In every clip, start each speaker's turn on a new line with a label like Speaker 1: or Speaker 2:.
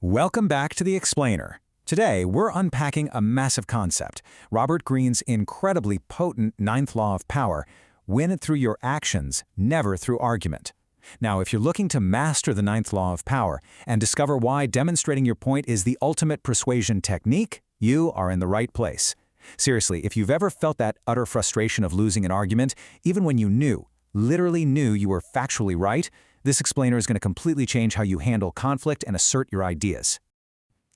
Speaker 1: Welcome back to The Explainer. Today, we're unpacking a massive concept, Robert Greene's incredibly potent ninth law of power: win it through your actions, never through argument. Now, if you're looking to master the ninth law of power and discover why demonstrating your point is the ultimate persuasion technique, you are in the right place. Seriously, if you've ever felt that utter frustration of losing an argument, even when you literally knew you were factually right, this explainer is going to completely change how you handle conflict and assert your ideas.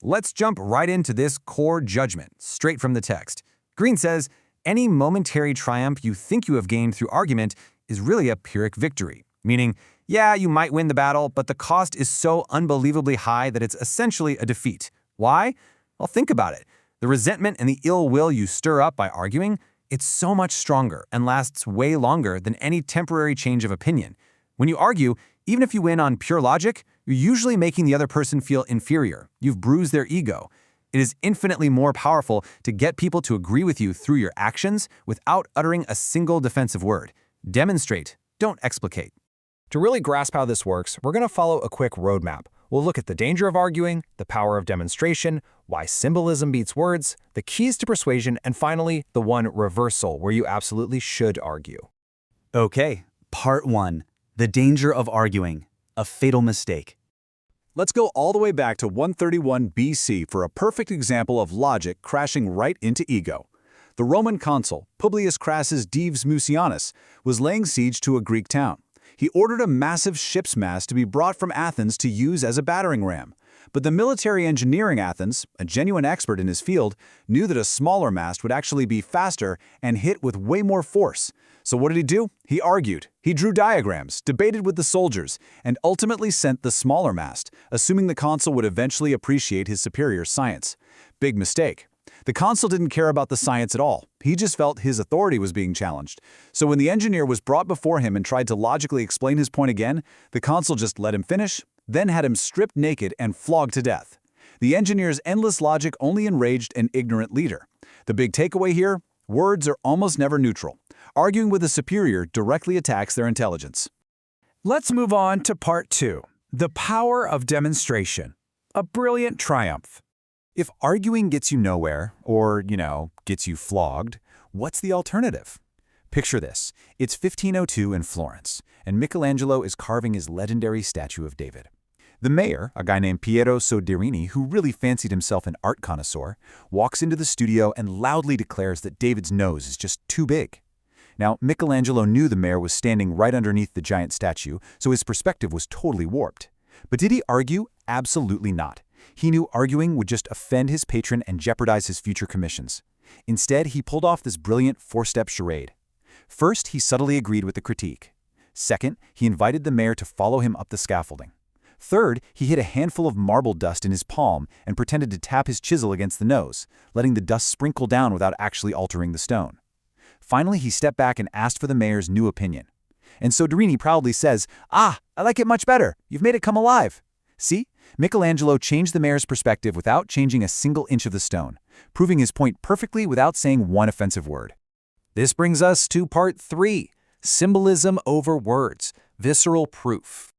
Speaker 2: Let's jump right into this core judgment, straight from the text. Greene says, any momentary triumph you think you have gained through argument is really a Pyrrhic victory, meaning, yeah, you might win the battle, but the cost is so unbelievably high that it's essentially a defeat. Why? Well, think about it. The resentment and the ill will you stir up by arguing, it's so much stronger and lasts way longer than any temporary change of opinion. When you argue, even if you win on pure logic, you're usually making the other person feel inferior. You've bruised their ego. It is infinitely more powerful to get people to agree with you through your actions without uttering a single defensive word. Demonstrate, don't explicate.
Speaker 1: To really grasp how this works, we're going to follow a quick roadmap. We'll look at the danger of arguing, the power of demonstration, why symbolism beats words, the keys to persuasion, and finally, the one reversal where you absolutely should argue.
Speaker 3: Okay, part 1. The danger of arguing, a fatal mistake.
Speaker 4: Let's go all the way back to 131 BC for a perfect example of logic crashing right into ego. The Roman consul, Publius Crassus Dives Mucianus, was laying siege to a Greek town. He ordered a massive ship's mast to be brought from Athens to use as a battering ram. But the military engineer in Athens, a genuine expert in his field, knew that a smaller mast would actually be faster and hit with way more force. So what did he do? He argued. He drew diagrams, debated with the soldiers, and ultimately sent the smaller mast, assuming the consul would eventually appreciate his superior science. Big mistake. The consul didn't care about the science at all. He just felt his authority was being challenged. So when the engineer was brought before him and tried to logically explain his point again, the consul just let him finish, then had him stripped naked and flogged to death. The engineer's endless logic only enraged an ignorant leader. The big takeaway here? Words are almost never neutral. Arguing with a superior directly attacks their intelligence.
Speaker 1: Let's move on to part 2, the power of demonstration. A brilliant triumph. If arguing gets you nowhere, or, gets you flogged, what's the alternative? Picture this. It's 1502 in Florence, and Michelangelo is carving his legendary statue of David. The mayor, a guy named Piero Soderini, who really fancied himself an art connoisseur, walks into the studio and loudly declares that David's nose is just too big. Now, Michelangelo knew the mayor was standing right underneath the giant statue, so his perspective was totally warped. But did he argue? Absolutely not. He knew arguing would just offend his patron and jeopardize his future commissions. Instead, he pulled off this brilliant four-step charade. First, he subtly agreed with the critique. Second, he invited the mayor to follow him up the scaffolding. Third, he hid a handful of marble dust in his palm and pretended to tap his chisel against the nose, letting the dust sprinkle down without actually altering the stone. Finally, he stepped back and asked for the mayor's new opinion. And Soderini proudly says, "Ah, I like it much better. You've made it come alive." See? Michelangelo changed the mayor's perspective without changing a single inch of the stone, proving his point perfectly without saying one offensive word. This brings us to part 3, symbolism over words, visceral proof.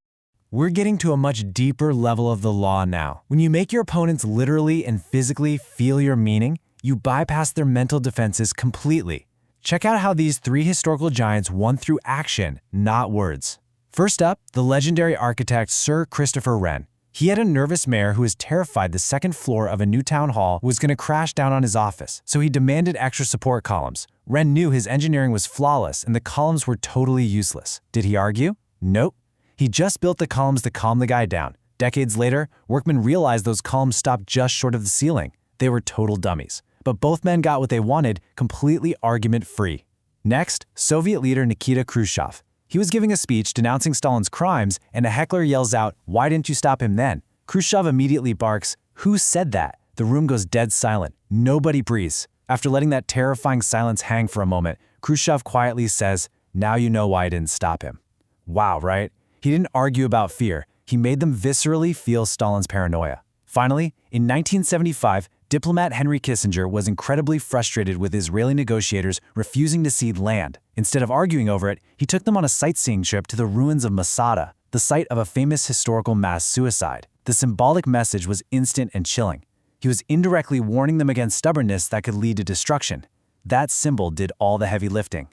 Speaker 1: We're getting to a much deeper level of the law now. When you make your opponents literally and physically feel your meaning, you bypass their mental defenses completely. Check out how these 3 historical giants won through action, not words. First up, the legendary architect Sir Christopher Wren. He had a nervous mayor who was terrified the second floor of a new town hall was going to crash down on his office, so he demanded extra support columns. Wren knew his engineering was flawless and the columns were totally useless. Did he argue? Nope. He just built the columns to calm the guy down. Decades later, workmen realized those columns stopped just short of the ceiling. They were total dummies. But both men got what they wanted, completely argument-free. Next, Soviet leader Nikita Khrushchev. He was giving a speech denouncing Stalin's crimes, and a heckler yells out, "Why didn't you stop him then?" Khrushchev immediately barks, "Who said that?" The room goes dead silent. Nobody breathes. After letting that terrifying silence hang for a moment, Khrushchev quietly says, "Now you know why I didn't stop him." Wow, right? He didn't argue about fear. He made them viscerally feel Stalin's paranoia. Finally, in 1975, diplomat Henry Kissinger was incredibly frustrated with Israeli negotiators refusing to cede land. Instead of arguing over it, he took them on a sightseeing trip to the ruins of Masada, the site of a famous historical mass suicide. The symbolic message was instant and chilling. He was indirectly warning them against stubbornness that could lead to destruction. That symbol did all the heavy lifting.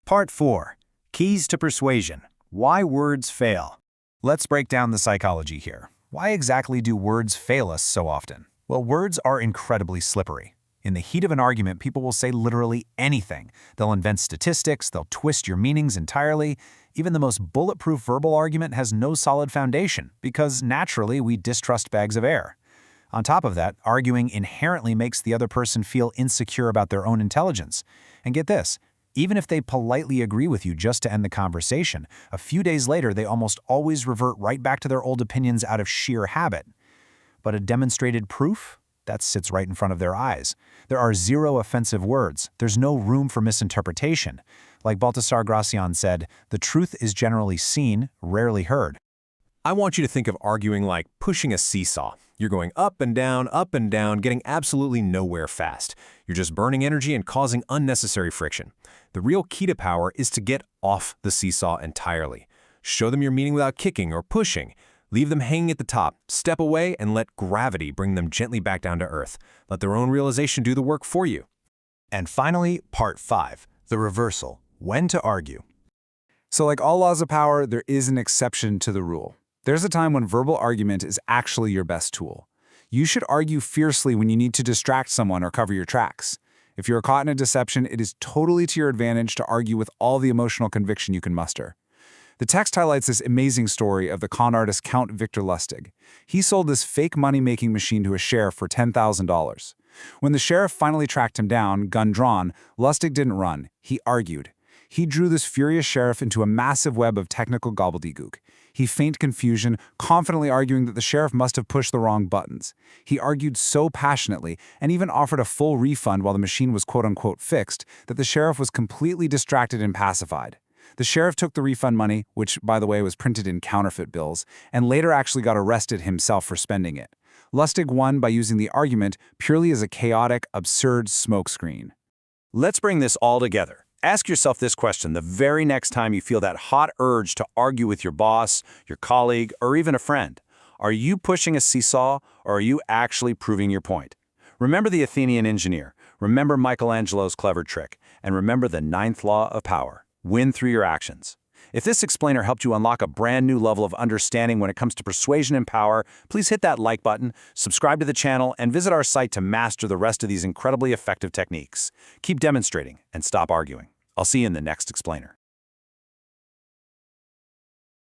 Speaker 2: Part 4. Keys to Persuasion. Why Words Fail. Let's break down the psychology here. Why exactly do words fail us so often? Well, words are incredibly slippery. In the heat of an argument, people will say literally anything. They'll invent statistics, they'll twist your meanings entirely. Even the most bulletproof verbal argument has no solid foundation, because naturally we distrust bags of air. On top of that, arguing inherently makes the other person feel insecure about their own intelligence. And get this, even if they politely agree with you just to end the conversation, a few days later they almost always revert right back to their old opinions out of sheer habit. But a demonstrated proof? That sits right in front of their eyes. There are 0 offensive words. There's no room for misinterpretation. Like Baltasar Gracian said, the truth is generally seen, rarely heard.
Speaker 5: I want you to think of arguing like pushing a seesaw. You're going up and down, getting absolutely nowhere fast. You're just burning energy and causing unnecessary friction. The real key to power is to get off the seesaw entirely. Show them your meaning without kicking or pushing. Leave them hanging at the top, step away, and let gravity bring them gently back down to earth. Let their own realization do the work for you.
Speaker 2: And finally, Part 5. The Reversal. When to Argue.
Speaker 4: So like all laws of power, there is an exception to the rule. There's a time when verbal argument is actually your best tool. You should argue fiercely when you need to distract someone or cover your tracks. If you're caught in a deception, it is totally to your advantage to argue with all the emotional conviction you can muster. The text highlights this amazing story of the con artist Count Victor Lustig. He sold this fake money-making machine to a sheriff for $10,000. When the sheriff finally tracked him down, gun drawn, Lustig didn't run. He argued. He drew this furious sheriff into a massive web of technical gobbledygook. He feigned confusion, confidently arguing that the sheriff must have pushed the wrong buttons. He argued so passionately, and even offered a full refund while the machine was quote-unquote fixed, that the sheriff was completely distracted and pacified. The sheriff took the refund money, which, by the way, was printed in counterfeit bills, and later actually got arrested himself for spending it. Lustig won by using the argument purely as a chaotic, absurd smokescreen.
Speaker 1: Let's bring this all together. Ask yourself this question the very next time you feel that hot urge to argue with your boss, your colleague, or even a friend. Are you pushing a seesaw, or are you actually proving your point? Remember the Athenian engineer, remember Michelangelo's clever trick, and remember the 9th law of power. Win through your actions. If this explainer helped you unlock a brand new level of understanding when it comes to persuasion and power, please hit that like button, subscribe to the channel, and visit our site to master the rest of these incredibly effective techniques. Keep demonstrating and stop arguing. I'll see you in the next explainer.